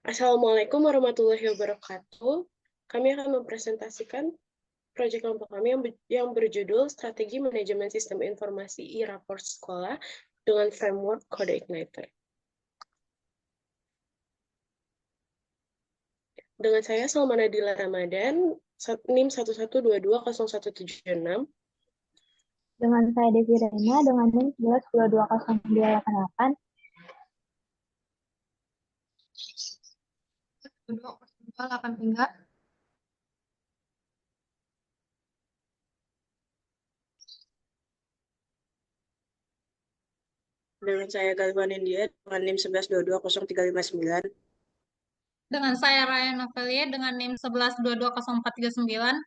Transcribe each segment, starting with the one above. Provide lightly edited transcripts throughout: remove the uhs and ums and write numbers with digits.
Assalamualaikum warahmatullahi wabarakatuh. Kami akan mempresentasikan proyek kelompok kami yang berjudul Strategi Manajemen Sistem Informasi e-Raport Sekolah dengan Framework Kode Igniter. Dengan saya Salma Nadila Ramadan, NIM 11220176. Dengan saya Devi Rena dengan NIM 11220288. Dengan saya Galvan India dengan NIM 11220359. Dengan saya Ryan Novelia dengan NIM 11220439.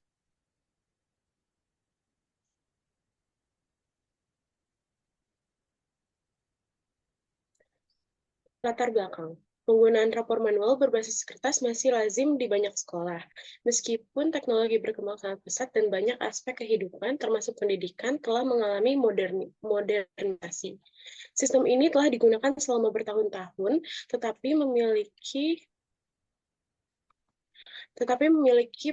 Latar belakang. Penggunaan rapor manual berbasis kertas masih lazim di banyak sekolah. Meskipun teknologi berkembang sangat pesat dan banyak aspek kehidupan, termasuk pendidikan, telah mengalami modernisasi. Sistem ini telah digunakan selama bertahun-tahun, tetapi memiliki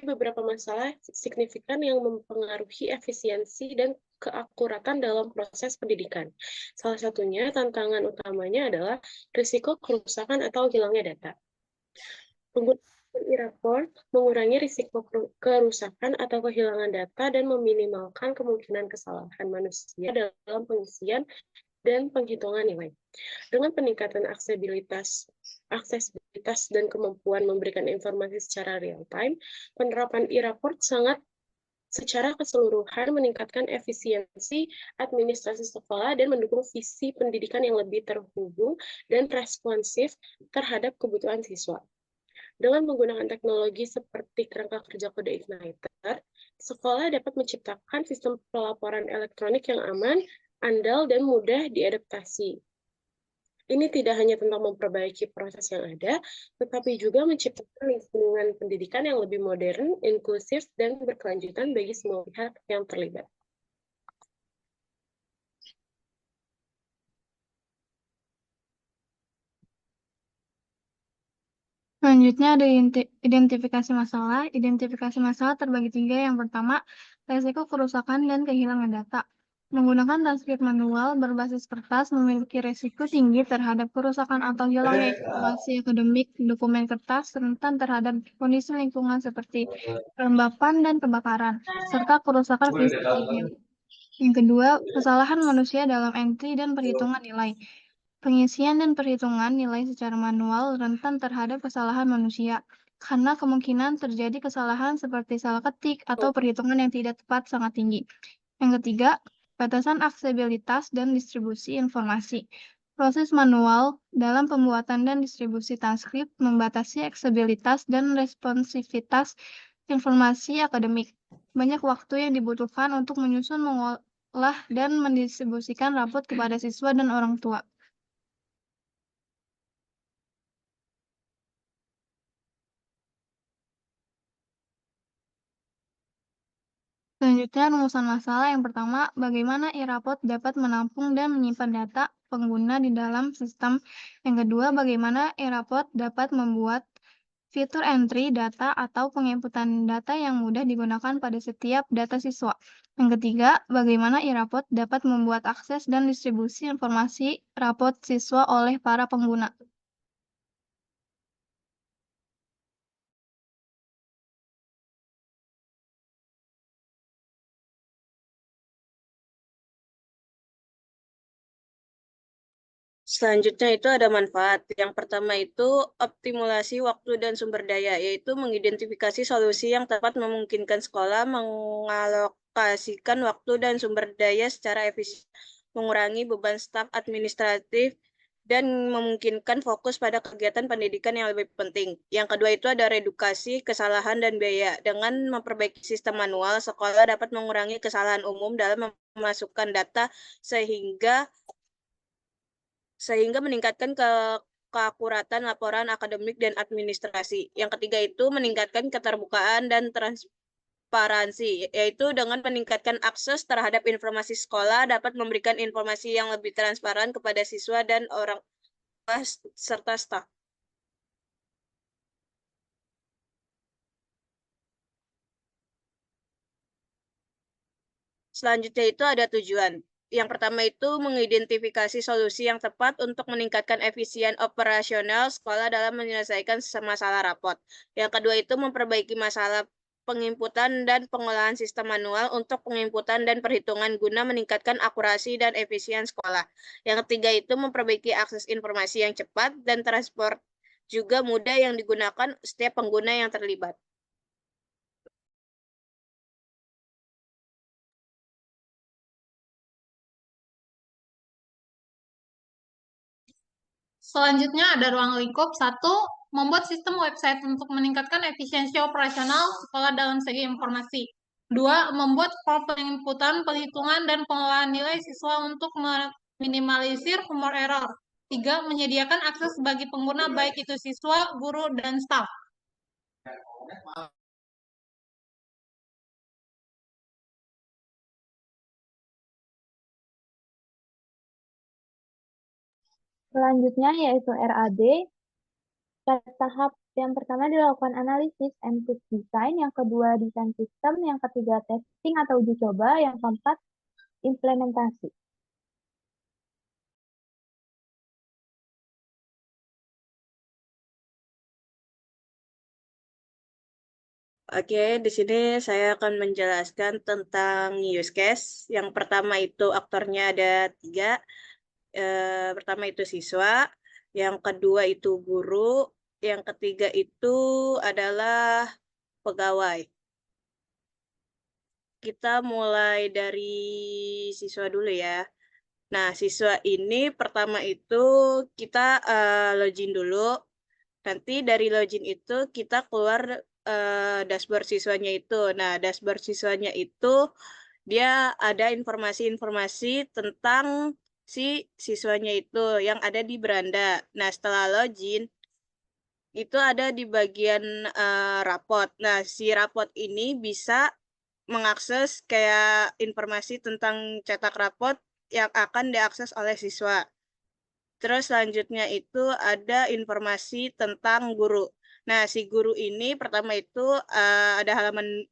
beberapa masalah signifikan yang mempengaruhi efisiensi dan keakuratan dalam proses pendidikan. Salah satunya, tantangan utamanya adalah risiko kerusakan atau hilangnya data. Penggunaan e-report mengurangi risiko kerusakan atau kehilangan data dan meminimalkan kemungkinan kesalahan manusia dalam pengisian dan penghitungan nilai. Dengan peningkatan aksesibilitas dan kemampuan memberikan informasi secara real-time, penerapan e-report secara keseluruhan meningkatkan efisiensi administrasi sekolah dan mendukung visi pendidikan yang lebih terhubung dan responsif terhadap kebutuhan siswa. Dengan menggunakan teknologi seperti kerangka kerja kode Igniter, sekolah dapat menciptakan sistem pelaporan elektronik yang aman, andal, dan mudah diadaptasi. Ini tidak hanya tentang memperbaiki proses yang ada, tetapi juga menciptakan lingkungan pendidikan yang lebih modern, inklusif, dan berkelanjutan bagi semua pihak yang terlibat. Selanjutnya ada identifikasi masalah. Identifikasi masalah terbagi tiga. Yang pertama, risiko kerusakan dan kehilangan data. Menggunakan transkrip manual berbasis kertas memiliki risiko tinggi terhadap kerusakan atau hilangnya informasi akademik, dokumen kertas, rentan terhadap kondisi lingkungan seperti kelembapan dan kebakaran, serta kerusakan fisik lainnya. Yang kedua, kesalahan manusia dalam entry dan perhitungan nilai. Pengisian dan perhitungan nilai secara manual rentan terhadap kesalahan manusia, karena kemungkinan terjadi kesalahan seperti salah ketik atau perhitungan yang tidak tepat sangat tinggi. Yang ketiga, batasan aksesibilitas dan distribusi informasi. Proses manual dalam pembuatan dan distribusi transkrip membatasi aksesibilitas dan responsivitas informasi akademik. Banyak waktu yang dibutuhkan untuk menyusun, mengolah, dan mendistribusikan rapot kepada siswa dan orang tua. Selanjutnya, rumusan masalah yang pertama, bagaimana e-raport dapat menampung dan menyimpan data pengguna di dalam sistem. Yang kedua, bagaimana e-raport dapat membuat fitur entry data atau penginputan data yang mudah digunakan pada setiap data siswa. Yang ketiga, bagaimana e-raport dapat membuat akses dan distribusi informasi raport siswa oleh para pengguna. Selanjutnya itu ada manfaat. Yang pertama itu optimalisasi waktu dan sumber daya, yaitu mengidentifikasi solusi yang tepat memungkinkan sekolah mengalokasikan waktu dan sumber daya secara efisien, mengurangi beban staf administratif, dan memungkinkan fokus pada kegiatan pendidikan yang lebih penting. Yang kedua itu ada redukasi kesalahan dan biaya. Dengan memperbaiki sistem manual, sekolah dapat mengurangi kesalahan umum dalam memasukkan data sehingga meningkatkan keakuratan laporan akademik dan administrasi. Yang ketiga itu meningkatkan keterbukaan dan transparansi, yaitu dengan meningkatkan akses terhadap informasi sekolah dapat memberikan informasi yang lebih transparan kepada siswa dan orang tua serta staf. Selanjutnya itu ada tujuan. Yang pertama itu mengidentifikasi solusi yang tepat untuk meningkatkan efisien operasional sekolah dalam menyelesaikan masalah rapot. Yang kedua itu memperbaiki masalah penginputan dan pengolahan sistem manual untuk penginputan dan perhitungan guna meningkatkan akurasi dan efisien sekolah. Yang ketiga itu memperbaiki akses informasi yang cepat dan transport juga mudah yang digunakan setiap pengguna yang terlibat. Selanjutnya ada ruang lingkup. 1. Membuat sistem website untuk meningkatkan efisiensi operasional sekolah dalam segi informasi. 2. Membuat form penginputan, penghitungan, dan pengolahan nilai siswa untuk meminimalisir humor error. 3. Menyediakan akses bagi pengguna baik itu siswa, guru, dan staf. Selanjutnya yaitu RAD. Tahap yang pertama dilakukan analisis and test design, yang kedua desain sistem, yang ketiga testing atau uji coba, yang keempat implementasi. Oke, di sini saya akan menjelaskan tentang use case. Yang pertama itu aktornya ada 3. Pertama itu siswa, yang kedua itu guru, yang ketiga itu adalah pegawai. Kita mulai dari siswa dulu ya. Nah, siswa ini pertama itu kita login dulu. Nanti dari login itu kita keluar dashboard siswanya itu. Nah, dashboard siswanya itu dia ada informasi-informasi tentang si siswanya itu yang ada di beranda. Nah, setelah login, itu ada di bagian rapot. Nah, si rapot ini bisa mengakses kayak informasi tentang cetak rapot yang akan diakses oleh siswa. Terus selanjutnya itu ada informasi tentang guru. Nah, si guru ini pertama itu ada halaman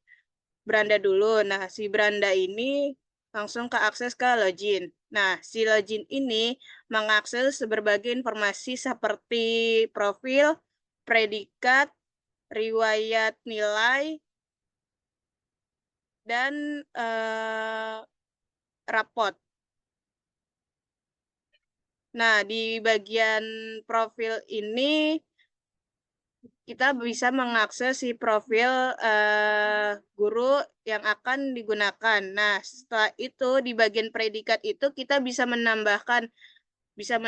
beranda dulu. Nah, si beranda ini langsung ke akses ke login. Nah, si login ini mengakses berbagai informasi seperti profil, predikat, riwayat nilai, dan rapot. Nah, di bagian profil ini kita bisa mengakses si profil guru yang akan digunakan. Nah, setelah itu di bagian predikat itu kita bisa menambahkan, bisa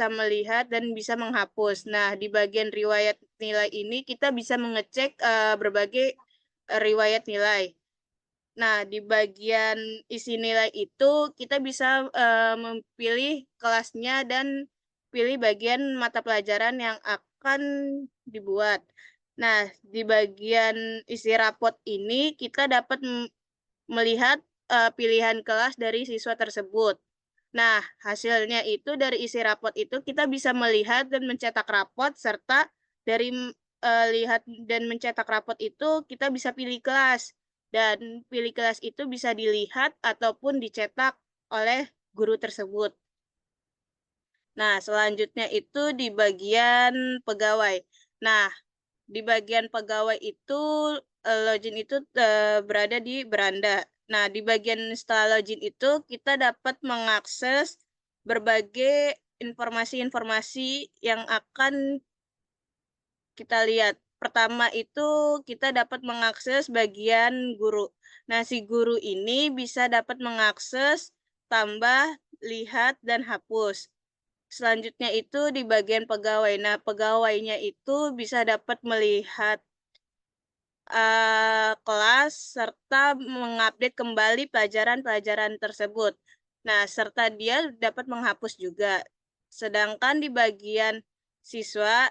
melihat, dan bisa menghapus. Nah, di bagian riwayat nilai ini kita bisa mengecek berbagai riwayat nilai. Nah, di bagian isi nilai itu kita bisa memilih kelasnya dan pilih bagian mata pelajaran yang akan dibuat. Nah, di bagian isi rapot ini kita dapat melihat pilihan kelas dari siswa tersebut. Nah, hasilnya itu dari isi rapot itu kita bisa melihat dan mencetak rapot, serta dari lihat dan mencetak rapot itu kita bisa pilih kelas. Dan pilih kelas itu bisa dilihat ataupun dicetak oleh guru tersebut. Nah, selanjutnya itu di bagian pegawai. Nah, di bagian pegawai itu login itu berada di beranda. Nah, di bagian setelah login itu kita dapat mengakses berbagai informasi-informasi yang akan kita lihat. Pertama itu kita dapat mengakses bagian guru. Nah, si guru ini bisa dapat mengakses, tambah, lihat, dan hapus. Selanjutnya itu di bagian pegawai. Nah, pegawainya itu bisa dapat melihat kelas serta mengupdate kembali pelajaran-pelajaran tersebut. Nah, serta dia dapat menghapus juga. Sedangkan di bagian siswa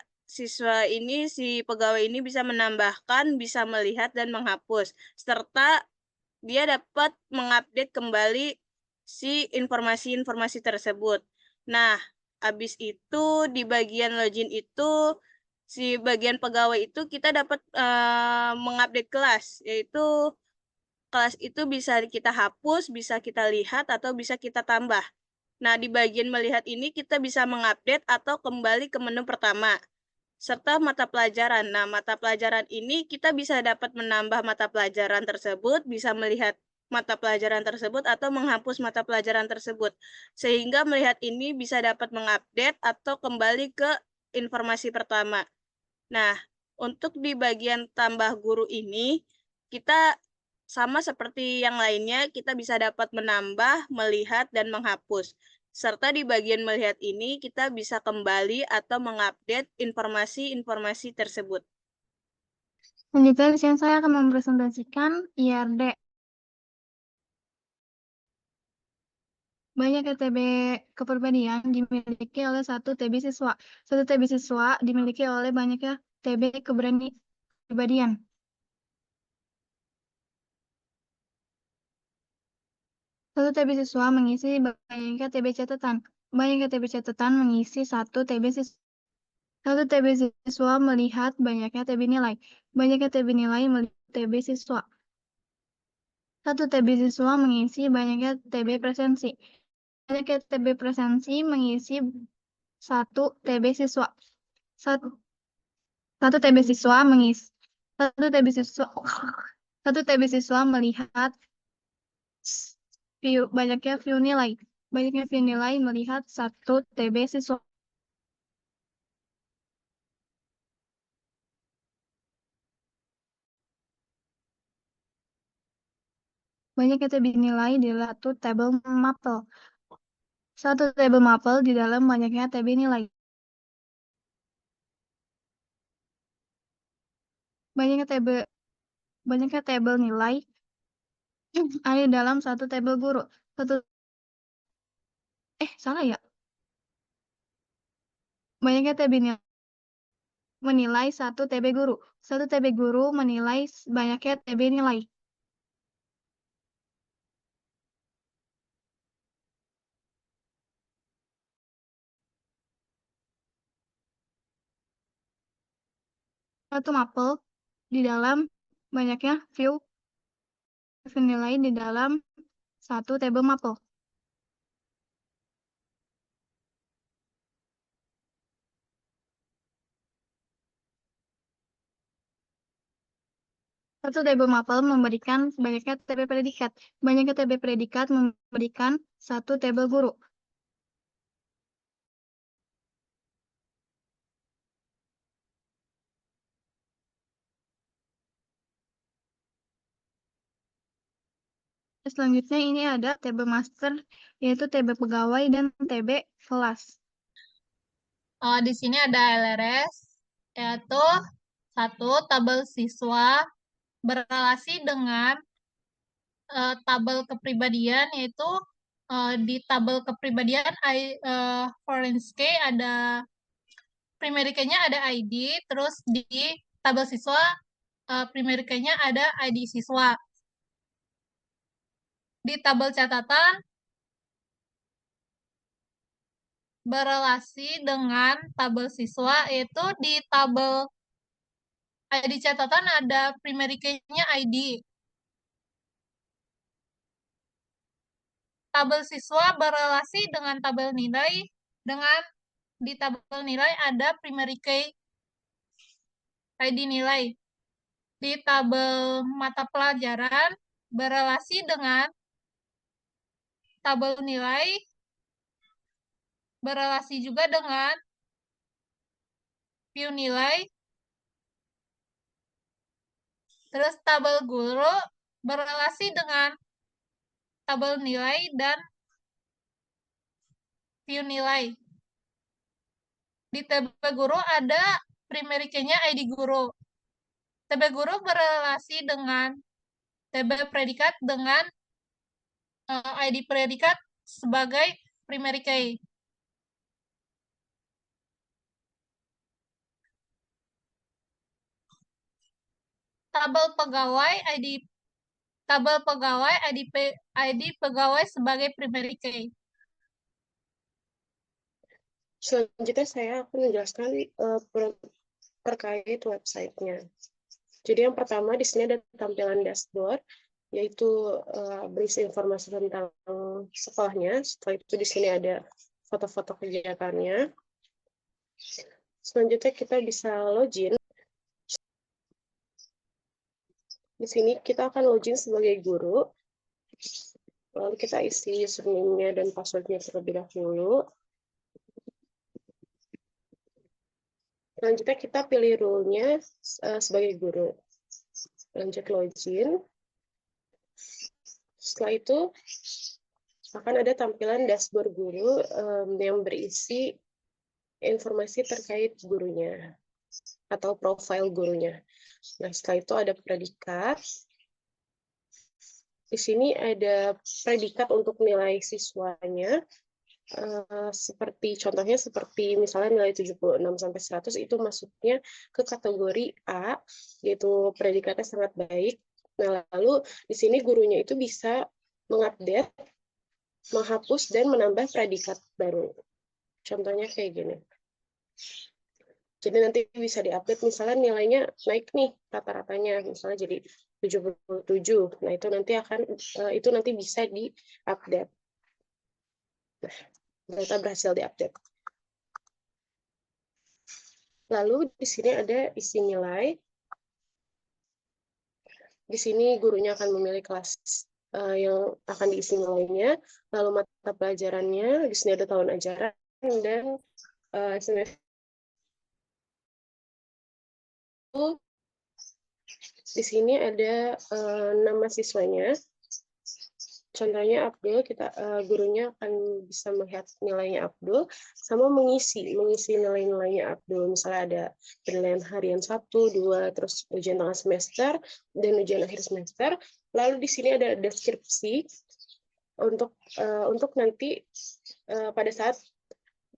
ini, si pegawai ini bisa menambahkan, bisa melihat, dan menghapus. Serta dia dapat mengupdate kembali si informasi-informasi tersebut. Nah, habis itu di bagian login itu, si bagian pegawai itu kita dapat mengupdate kelas, yaitu kelas itu bisa kita hapus, bisa kita lihat, atau bisa kita tambah. Nah, di bagian melihat ini kita bisa mengupdate atau kembali ke menu pertama. Serta mata pelajaran. Nah, mata pelajaran ini kita bisa dapat menambah mata pelajaran tersebut, bisa melihat mata pelajaran tersebut, atau menghapus mata pelajaran tersebut. Sehingga melihat ini bisa dapat mengupdate atau kembali ke informasi pertama. Nah, untuk di bagian tambah guru ini, kita sama seperti yang lainnya, kita bisa dapat menambah, melihat, dan menghapus. Serta di bagian melihat ini, kita bisa kembali atau mengupdate informasi-informasi tersebut. Selanjutnya, di sini saya akan mempresentasikan IRD. Banyak TB kepribadian dimiliki oleh satu TB siswa. Satu TB siswa dimiliki oleh banyaknya TB kepribadian. Satu TB siswa mengisi banyaknya TB catatan. Banyaknya TB catatan mengisi satu TB siswa. Satu TB siswa melihat banyaknya TB nilai. Banyaknya TB nilai melihat TB siswa. Satu TB siswa mengisi banyaknya TB presensi. Banyaknya TB presensi mengisi satu TB siswa. Satu TB siswa mengisi satu TB siswa melihat banyaknya view nilai. Banyaknya view nilai melihat satu TB siswa. Banyaknya TB nilai di satu tabel mapel. Satu tabel mapel di dalam banyaknya TB nilai. Banyaknya tabel nilai ada di dalam satu tabel guru. Salah ya? Banyaknya TB nilai menilai satu TB guru. Satu TB guru menilai banyaknya TB nilai. Satu mapel di dalam banyaknya view nilai di dalam satu tabel mapel. Satu tabel mapel memberikan banyaknya TB predikat. Banyaknya TB predikat memberikan satu tabel guru. Selanjutnya ini ada TB master, yaitu TB pegawai dan TB kelas. Di sini ada LRS, yaitu satu tabel siswa berrelasi dengan tabel kepribadian, yaitu di tabel kepribadian forensic ada primary key-nya ada ID, terus di tabel siswa primary key-nya ada ID siswa. Di tabel catatan berrelasi dengan tabel siswa, yaitu di tabel ID catatan ada primary key-nya ID. Tabel siswa berrelasi dengan tabel nilai, di tabel nilai ada primary key ID nilai. Di tabel mata pelajaran berrelasi dengan tabel nilai, berrelasi juga dengan view nilai. Terus tabel guru berrelasi dengan tabel nilai dan view nilai. Di tabel guru ada primary key-nya ID guru. Tabel guru berrelasi dengan tabel predikat dengan ID predikat sebagai primary key. Tabel pegawai ID pegawai sebagai primary key. Selanjutnya saya akan menjelaskan terkait websitenya. Jadi yang pertama di sini ada tampilan dashboard. yaitu berisi informasi tentang sekolahnya. Setelah itu di sini ada foto-foto kegiatannya. Selanjutnya kita bisa login. Di sini kita akan login sebagai guru. Lalu kita isi username-nya dan password-nya terlebih dahulu. Selanjutnya kita pilih role-nya sebagai guru. Lanjut login. Setelah itu akan ada tampilan dashboard guru yang berisi informasi terkait gurunya atau profil gurunya. Nah, setelah itu ada predikat. Di sini ada predikat untuk nilai siswanya. Contohnya seperti misalnya nilai 76 sampai 100 itu masuknya ke kategori A, yaitu predikatnya sangat baik. Nah, lalu di sini gurunya itu bisa mengupdate, menghapus, dan menambah predikat baru. Contohnya kayak gini. Jadi nanti bisa diupdate, misalnya nilainya naik nih rata-ratanya, misalnya jadi 77. Nah, itu nanti bisa diupdate. Nah, data berhasil diupdate. Lalu di sini ada isi nilai. Di sini gurunya akan memilih kelas yang akan diisi nilainya, lalu mata pelajarannya, di sini ada tahun ajaran, dan semester. Di sini ada nama siswanya. Contohnya Abdul, gurunya akan bisa melihat nilainya Abdul, sama mengisi nilai-nilainya Abdul. Misalnya ada penilaian harian 1, 2, terus ujian tengah semester, dan ujian akhir semester. Lalu di sini ada deskripsi untuk nanti pada saat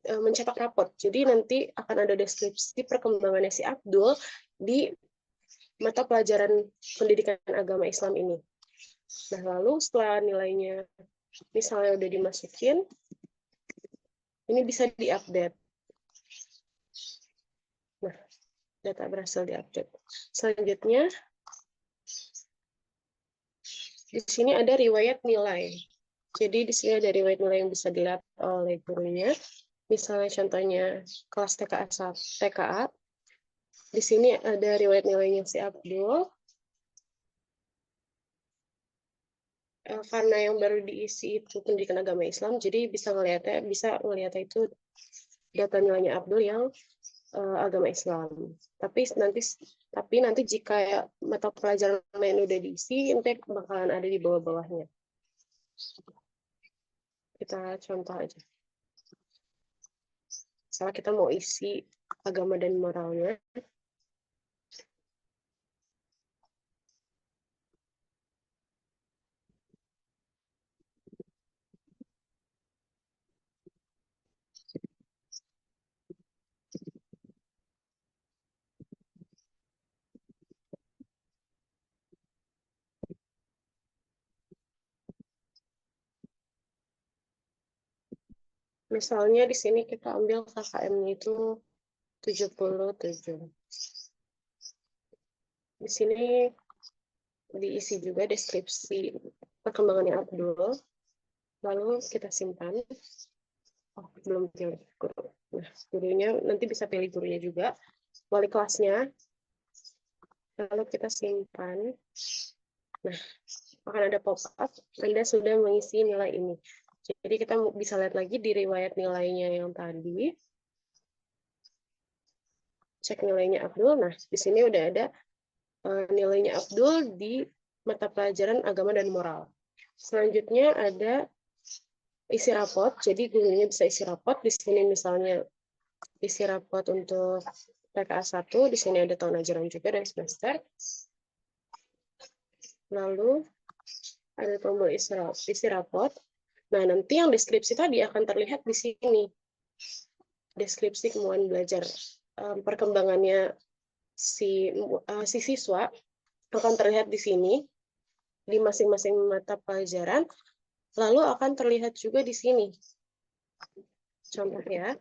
mencetak rapot. Jadi nanti akan ada deskripsi perkembangannya si Abdul di mata pelajaran pendidikan agama Islam ini. Nah, lalu setelah nilainya misalnya udah dimasukin, ini bisa diupdate. Nah, data berhasil diupdate. Selanjutnya, di sini ada riwayat nilai. Jadi di sini ada riwayat nilai yang bisa dilihat oleh gurunya. Misalnya contohnya kelas TKA. Di sini ada riwayat nilainya si Abdul. Karena yang baru diisi itu pendidikan agama Islam, jadi bisa ngelihatnya itu data nilainya Abdul yang agama Islam. Tapi nanti jika mata pelajaran lain udah diisi, nanti bakalan ada di bawah-bawahnya. Kita contoh aja. Misalnya kita mau isi agama dan moralnya. Misalnya di sini kita ambil KKM-nya itu 77. Di sini diisi juga deskripsi perkembangannya Abdul. Lalu kita simpan. Oh, belum pilih guru. Nah, gurunya nanti bisa pilih gurunya juga. Wali kelasnya. Lalu kita simpan. Nah, akan ada pop-up. Anda sudah mengisi nilai ini. Jadi kita bisa lihat lagi di riwayat nilainya yang tadi. Cek nilainya Abdul. Nah, di sini udah ada nilainya Abdul di mata pelajaran agama dan moral. Selanjutnya ada isi rapot. Jadi gurunya bisa isi rapot. Di sini misalnya isi rapot untuk TKA 1. Di sini ada tahun ajaran juga dan semester. Lalu ada tombol isi rapot. Nah, nanti yang deskripsi tadi akan terlihat di sini. Deskripsi kemauan belajar. Perkembangannya si siswa akan terlihat di sini, di masing-masing mata pelajaran. Lalu akan terlihat juga di sini. Contoh ya,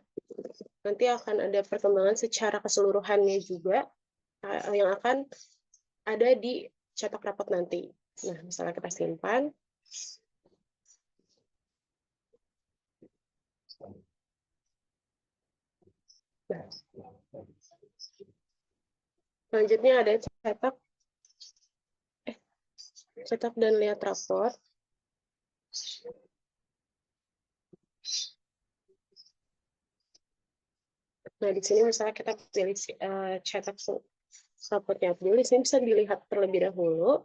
nanti akan ada perkembangan secara keseluruhannya juga yang akan ada di cetak rapot nanti. Nah, misalnya kita simpan. Nah, selanjutnya ada cetak dan lihat rapor. Nah, di sini misalnya kita pilih cetak raportnya dulu. Di sini bisa dilihat terlebih dahulu.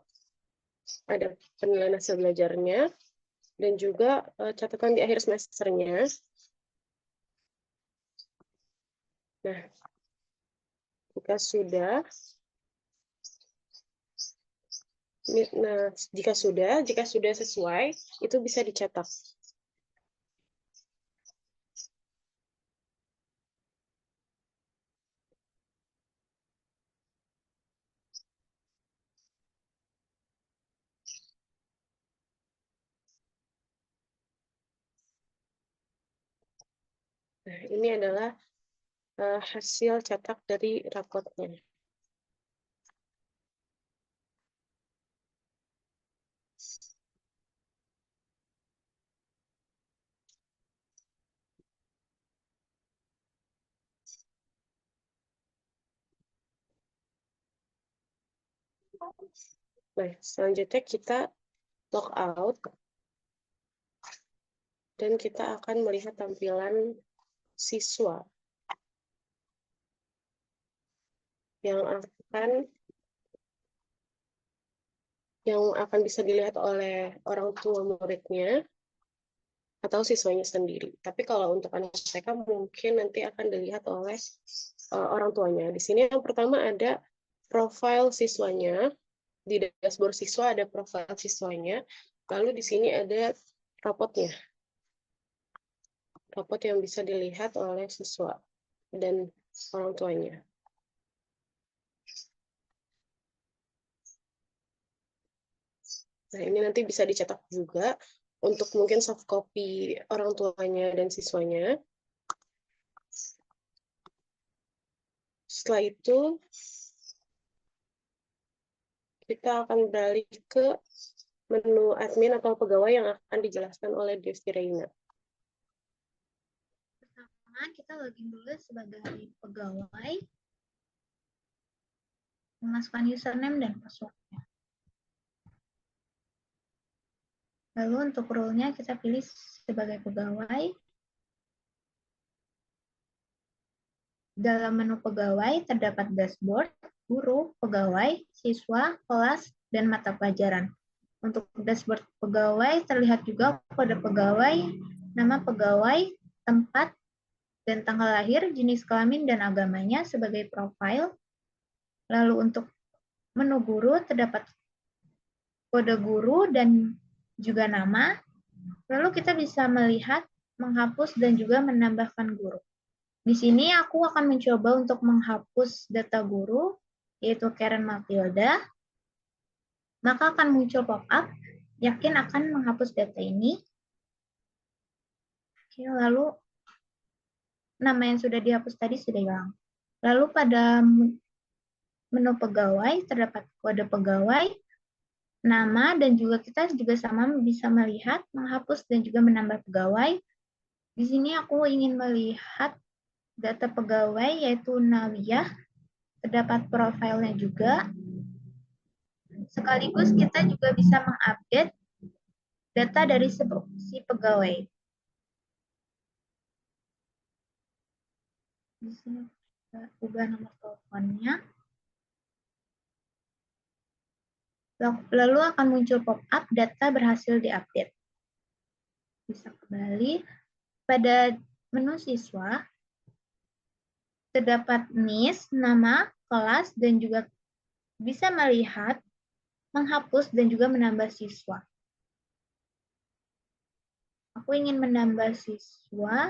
Ada penilaian hasil belajarnya dan juga catatan di akhir semesternya. Nah, jika sudah sesuai, itu bisa dicetak. Nah, ini adalah hasil cetak dari raportnya. Nah, selanjutnya kita log out dan kita akan melihat tampilan siswa yang akan bisa dilihat oleh orang tua muridnya atau siswanya sendiri. Tapi kalau untuk anak TK mungkin nanti akan dilihat oleh orang tuanya. Di sini yang pertama ada profil siswanya. Di dashboard siswa ada profil siswanya. Lalu di sini ada rapotnya. Rapot yang bisa dilihat oleh siswa dan orang tuanya. Nah, ini nanti bisa dicetak juga untuk mungkin soft copy orang tuanya dan siswanya. Setelah itu, kita akan beralih ke menu admin atau pegawai yang akan dijelaskan oleh Desti Reina. Pertama, kita login dulu sebagai pegawai, memasukkan username dan password-nya. Lalu untuk role-nya kita pilih sebagai pegawai. Dalam menu pegawai terdapat dashboard, guru, pegawai, siswa, kelas, dan mata pelajaran. Untuk dashboard pegawai terlihat juga kode pegawai, nama pegawai, tempat, dan tanggal lahir, jenis kelamin, dan agamanya sebagai profil. Lalu untuk menu guru terdapat kode guru dan juga nama. Lalu kita bisa melihat, menghapus, dan juga menambahkan guru. Di sini aku akan mencoba untuk menghapus data guru, yaitu Karen Matilda. Maka akan muncul pop-up, yakin akan menghapus data ini. Oke, lalu nama yang sudah dihapus tadi sudah hilang. Lalu pada menu pegawai terdapat kode pegawai, nama, dan juga kita juga sama bisa melihat, menghapus, dan juga menambah pegawai. Di sini aku ingin melihat data pegawai, yaitu Nawiyah, terdapat profilnya juga. Sekaligus kita juga bisa mengupdate data dari si pegawai. Di sini kita ubah nomor teleponnya. Lalu akan muncul pop-up data berhasil diupdate. Bisa kembali. Pada menu siswa, terdapat NIS, nama, kelas, dan juga bisa melihat, menghapus, dan juga menambah siswa. Aku ingin menambah siswa.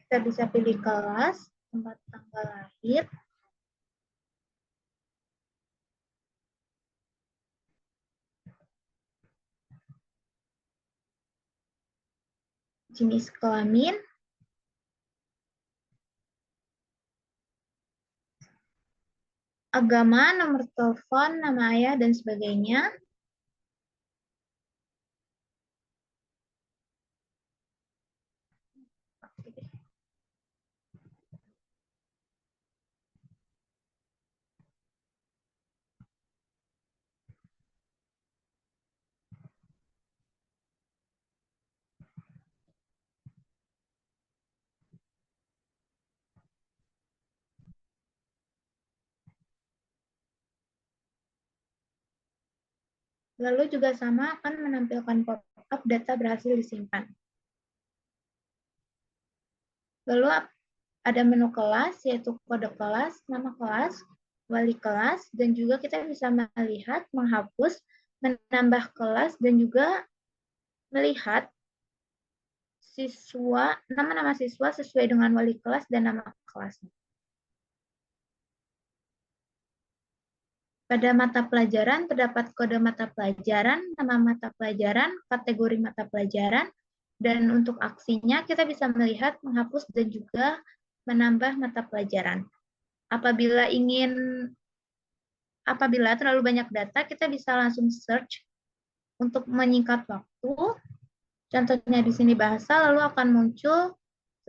Kita bisa pilih kelas, tempat tanggal lahir, jenis kelamin, agama, nomor telepon, nama ayah, dan sebagainya. Lalu juga sama akan menampilkan pop-up data berhasil disimpan. Lalu ada menu kelas, yaitu kode kelas, nama kelas, wali kelas, dan juga kita bisa melihat, menghapus, menambah kelas, dan juga melihat siswa, nama-nama siswa sesuai dengan wali kelas dan nama kelasnya. Pada mata pelajaran, terdapat kode mata pelajaran, nama mata pelajaran, kategori mata pelajaran, dan untuk aksinya kita bisa melihat, menghapus, dan juga menambah mata pelajaran. Apabila terlalu banyak data, kita bisa langsung search untuk menyingkat waktu. Contohnya di sini bahasa, lalu akan muncul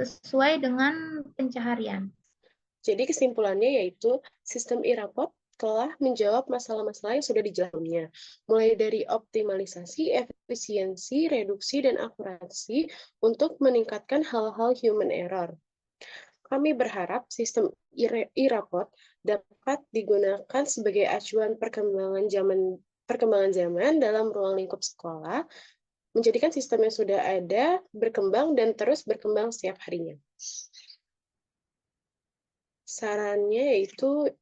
sesuai dengan pencaharian. Jadi kesimpulannya yaitu sistem e-raport telah menjawab masalah-masalah yang sudah di dalamnya, mulai dari optimalisasi, efisiensi, reduksi, dan akurasi untuk meningkatkan hal-hal human error. Kami berharap sistem e-raport dapat digunakan sebagai acuan perkembangan zaman dalam ruang lingkup sekolah, menjadikan sistem yang sudah ada berkembang dan terus berkembang setiap harinya. Sarannya yaitu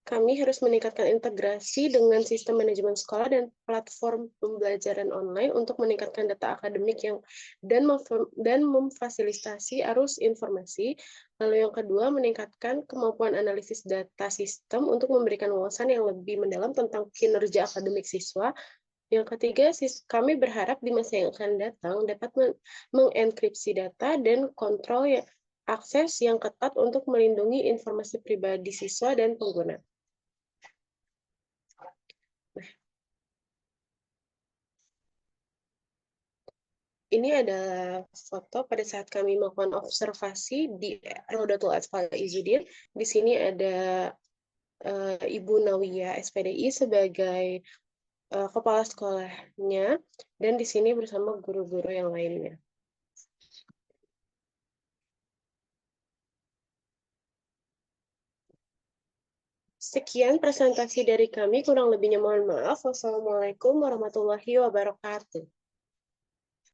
kami harus meningkatkan integrasi dengan sistem manajemen sekolah dan platform pembelajaran online untuk meningkatkan data akademik dan memfasilitasi arus informasi. Lalu yang kedua, meningkatkan kemampuan analisis data sistem untuk memberikan wawasan yang lebih mendalam tentang kinerja akademik siswa. Yang ketiga, kami berharap di masa yang akan datang dapat mengenkripsi data dan kontrol akses yang ketat untuk melindungi informasi pribadi siswa dan pengguna. Ini adalah foto pada saat kami melakukan observasi di Rodatul Atfal Izzuddin. Di sini ada Ibu Nawiyah SPDI sebagai kepala sekolahnya, dan di sini bersama guru-guru yang lainnya. Sekian presentasi dari kami, kurang lebihnya mohon maaf. Wassalamualaikum warahmatullahi wabarakatuh.